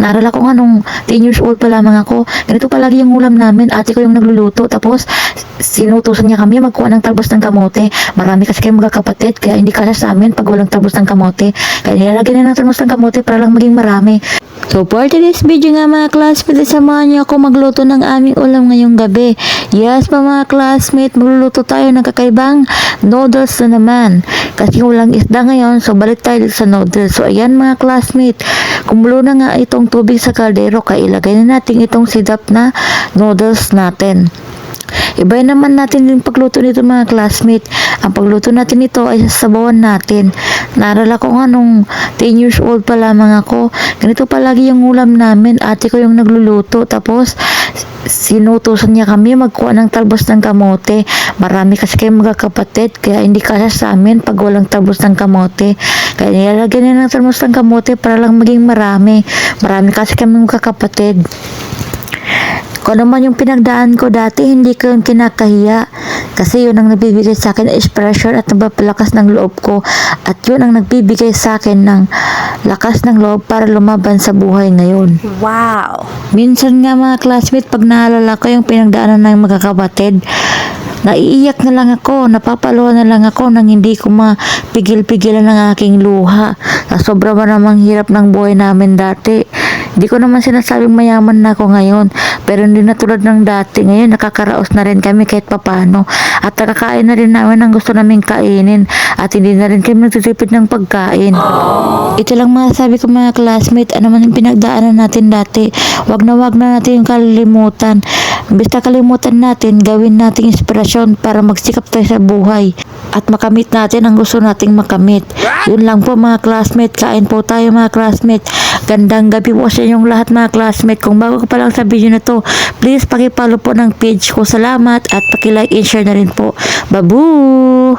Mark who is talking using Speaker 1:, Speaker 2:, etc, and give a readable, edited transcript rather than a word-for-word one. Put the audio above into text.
Speaker 1: Naalala ko nga nung 10 years old pa lamang ako, ganito palagi yung ulam namin, ate ko yung nagluluto, tapos sinutusan niya kami magkuha ng talbos ng kamote. Marami kasi kayong magkakapatid, kaya hindi kasya sa amin pag walang talbos ng kamote. Kaya nilalagyan na ng talbos ng kamote para lang maging marami. So for today's video nga mga classmates, samahan niyo ako magluto ng aming ulam ngayong gabi. Yes mga classmates, magluluto tayo ng kakaibang noodles na naman. Kasi walang isda ngayon, so balik tayo sa noodles. So ayan mga classmates, kumulo na nga itong tubig sa kaldero, kaya ilagay na natin itong sidap na noodles natin. Ibayin naman natin yung pagluto nito mga classmate. Ang pagluto natin ito ay sasabawan natin. Naalala ko nga nung 10 years old pa lamang ako, ganito palagi yung ulam namin, ate ko yung nagluluto, tapos sinutusan niya kami magkuha ng talbos ng kamote. Marami kasi kayong magkakapatid, kaya hindi kasya sa amin pag walang talbos ng kamote. Kaya nilalagyan niya ng talbos ng kamote para lang maging marami. Marami kasi kami magkakapatid. Kung ano man yung pinagdaan ko dati, hindi ko yung kinakahiya. Kasi yun ang nagbibigay sa akin inspiration at nagpapalakas ng loob ko. At yun ang nagbibigay sa akin ng lakas ng loob para lumaban sa buhay ngayon.
Speaker 2: Wow!
Speaker 1: Minsan nga mga classmate, pag naalala ko yung pinagdaanan ng magkakapatid, naiiyak na lang ako, napapaluha na lang ako nang hindi ko mapigil-pigilan ng aking luha. Sobra ba namang hirap ng buhay namin dati. Hindi ko naman sinasabing mayaman na ako ngayon, pero hindi na tulad ng dati. Ngayon nakakaraos na rin kami kahit papano, at nakakain na rin namin ang gusto naming kainin, at hindi na rin kami nagtitipid ng pagkain. Ito lang masasabi ko mga classmate, ano man yung pinagdaanan natin dati, wag na natin yung kalilimutan. Basta kalimutan natin, gawin nating inspirasyon para magsikap tayo sa buhay at makamit natin ang gusto nating makamit. Yun lang po mga classmate, kain po tayo mga classmate. Gandang gabi po sa inyong lahat mga classmate. Kung bago ka pa lang sa video na to, please pakipollow po ng page ko. Salamat at pakilike and share na rin po. Babu!